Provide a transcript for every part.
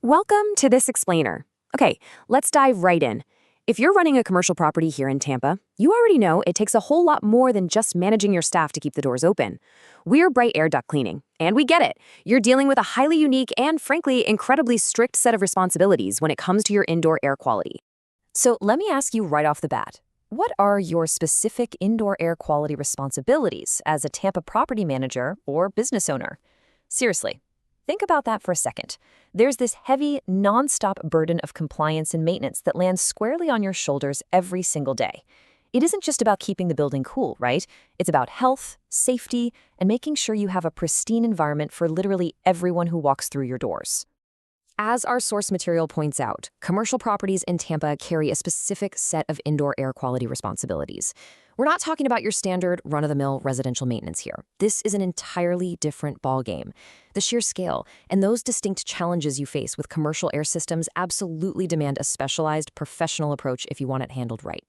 Welcome to this explainer. Okay, let's dive right in. If you're running a commercial property here in Tampa, you already know it takes a whole lot more than just managing your staff to keep the doors open. We're Bright Air Duct Cleaning, and we get it. You're dealing with a highly unique and, frankly, incredibly strict set of responsibilities when it comes to your indoor air quality. So let me ask you right off the bat, what are your specific indoor air quality responsibilities as a Tampa property manager or business owner? Seriously. Think about that for a second. There's this heavy, non-stop burden of compliance and maintenance that lands squarely on your shoulders every single day. It isn't just about keeping the building cool, right? It's about health, safety, and making sure you have a pristine environment for literally everyone who walks through your doors. As our source material points out, commercial properties in Tampa carry a specific set of indoor air quality responsibilities. We're not talking about your standard run-of-the-mill residential maintenance here. This is an entirely different ballgame. The sheer scale and those distinct challenges you face with commercial air systems absolutely demand a specialized, professional approach if you want it handled right.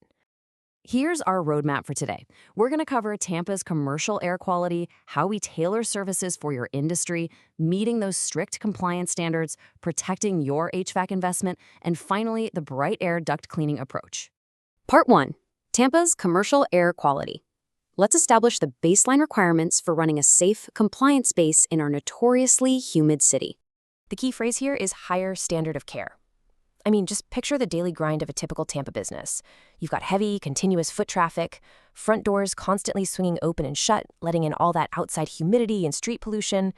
Here's our roadmap for today. We're going to cover Tampa's commercial air quality, how we tailor services for your industry, meeting those strict compliance standards, protecting your HVAC investment, and finally, the Bright Air Duct Cleaning approach. Part 1. Tampa's commercial air quality. Let's establish the baseline requirements for running a safe, compliant space in our notoriously humid city. The key phrase here is higher standard of care. I mean, just picture the daily grind of a typical Tampa business. You've got heavy, continuous foot traffic, front doors constantly swinging open and shut, letting in all that outside humidity and street pollution.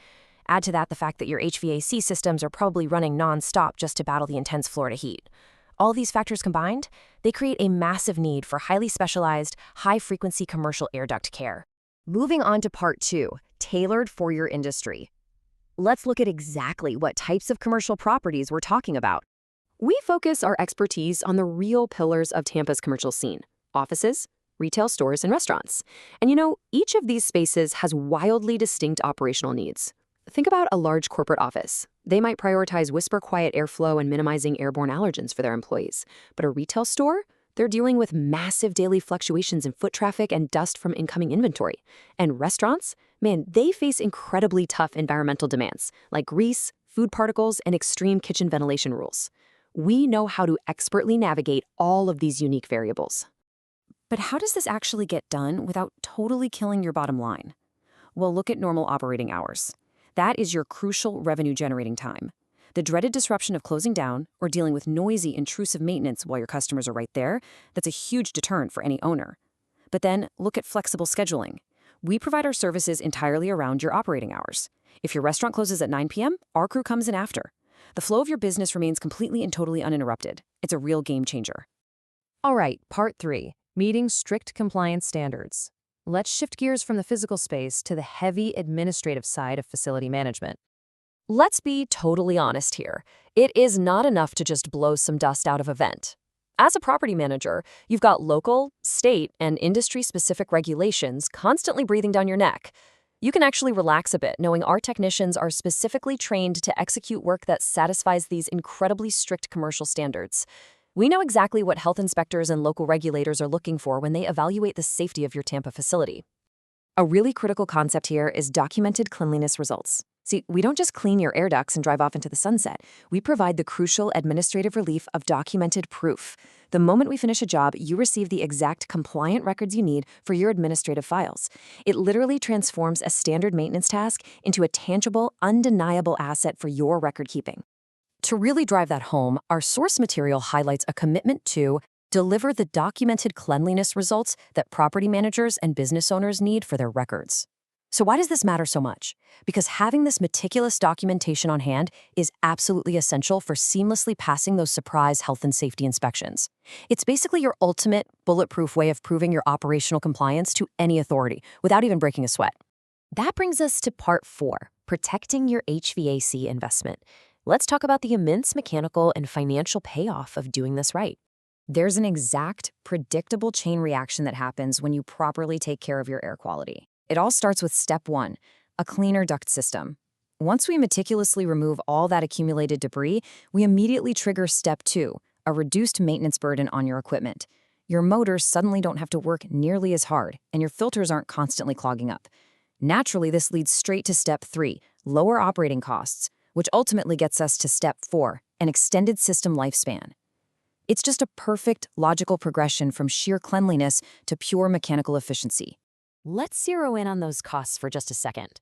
Add to that the fact that your HVAC systems are probably running non-stop just to battle the intense Florida heat. All these factors combined, they create a massive need for highly specialized, high-frequency commercial air duct care. Moving on to Part 2, tailored for your industry. Let's look at exactly what types of commercial properties we're talking about. We focus our expertise on the real pillars of Tampa's commercial scene: offices, retail stores, and restaurants. And each of these spaces has wildly distinct operational needs. Think about a large corporate office. They might prioritize whisper-quiet airflow and minimizing airborne allergens for their employees. But a retail store? They're dealing with massive daily fluctuations in foot traffic and dust from incoming inventory. And restaurants? Man, they face incredibly tough environmental demands, like grease, food particles, and extreme kitchen ventilation rules. We know how to expertly navigate all of these unique variables. But how does this actually get done without totally killing your bottom line? Well, look at normal operating hours. That is your crucial revenue-generating time. The dreaded disruption of closing down or dealing with noisy, intrusive maintenance while your customers are right there, that's a huge deterrent for any owner. But then, look at flexible scheduling. We provide our services entirely around your operating hours. If your restaurant closes at 9 p.m., our crew comes in after. The flow of your business remains completely and totally uninterrupted. It's a real game changer. All right, Part 3, meeting strict compliance standards. Let's shift gears from the physical space to the heavy administrative side of facility management. Let's be totally honest here. It is not enough to just blow some dust out of a vent. As a property manager, you've got local, state, and industry-specific regulations constantly breathing down your neck. You can actually relax a bit knowing our technicians are specifically trained to execute work that satisfies these incredibly strict commercial standards. We know exactly what health inspectors and local regulators are looking for when they evaluate the safety of your Tampa facility. A really critical concept here is documented cleanliness results. See, we don't just clean your air ducts and drive off into the sunset. We provide the crucial administrative relief of documented proof. The moment we finish a job, you receive the exact compliant records you need for your administrative files. It literally transforms a standard maintenance task into a tangible, undeniable asset for your record keeping. To really drive that home, our source material highlights a commitment to deliver the documented cleanliness results that property managers and business owners need for their records. So why does this matter so much? Because having this meticulous documentation on hand is absolutely essential for seamlessly passing those surprise health and safety inspections. It's basically your ultimate bulletproof way of proving your operational compliance to any authority without even breaking a sweat. That brings us to Part 4, protecting your HVAC investment. Let's talk about the immense mechanical and financial payoff of doing this right. There's an exact, predictable chain reaction that happens when you properly take care of your air quality. It all starts with Step 1, a cleaner duct system. Once we meticulously remove all that accumulated debris, we immediately trigger Step 2, a reduced maintenance burden on your equipment. Your motors suddenly don't have to work nearly as hard, and your filters aren't constantly clogging up. Naturally, this leads straight to Step 3, lower operating costs. which ultimately gets us to step 4, an extended system lifespan. It's just a perfect, logical progression from sheer cleanliness to pure mechanical efficiency. Let's zero in on those costs for just a second.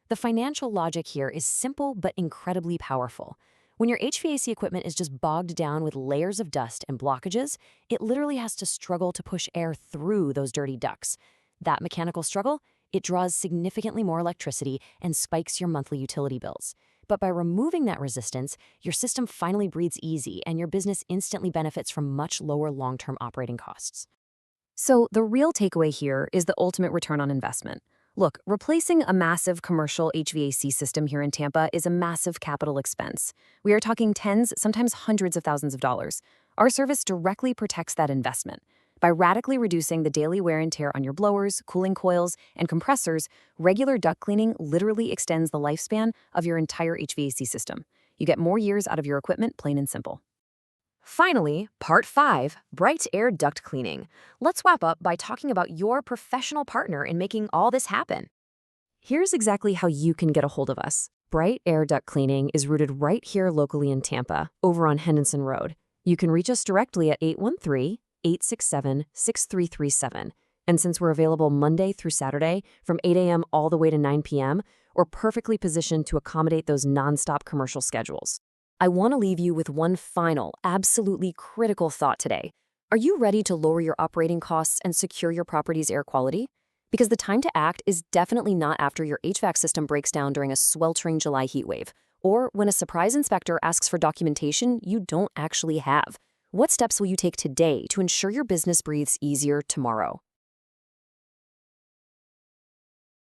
The financial logic here is simple but incredibly powerful. When your HVAC equipment is just bogged down with layers of dust and blockages, it literally has to struggle to push air through those dirty ducts. That mechanical struggle, it draws significantly more electricity and spikes your monthly utility bills. But by removing that resistance, your system finally breathes easy and your business instantly benefits from much lower long-term operating costs. So the real takeaway here is the ultimate return on investment. Look, replacing a massive commercial HVAC system here in Tampa is a massive capital expense. We are talking tens, sometimes hundreds of thousands of dollars. Our service directly protects that investment. By radically reducing the daily wear and tear on your blowers, cooling coils, and compressors, regular duct cleaning literally extends the lifespan of your entire HVAC system. You get more years out of your equipment, plain and simple. Finally, Part 5, Bright Air Duct Cleaning. Let's wrap up by talking about your professional partner in making all this happen. Here's exactly how you can get a hold of us. Bright Air Duct Cleaning is rooted right here locally in Tampa, over on Henderson Rd. You can reach us directly at 813-867-6337. And since we're available Monday through Saturday from 8 a.m. all the way to 9 p.m., we're perfectly positioned to accommodate those nonstop commercial schedules. I want to leave you with one final, absolutely critical thought today. Are you ready to lower your operating costs and secure your property's air quality? Because the time to act is definitely not after your HVAC system breaks down during a sweltering July heat wave, or when a surprise inspector asks for documentation you don't actually have. What steps will you take today to ensure your business breathes easier tomorrow?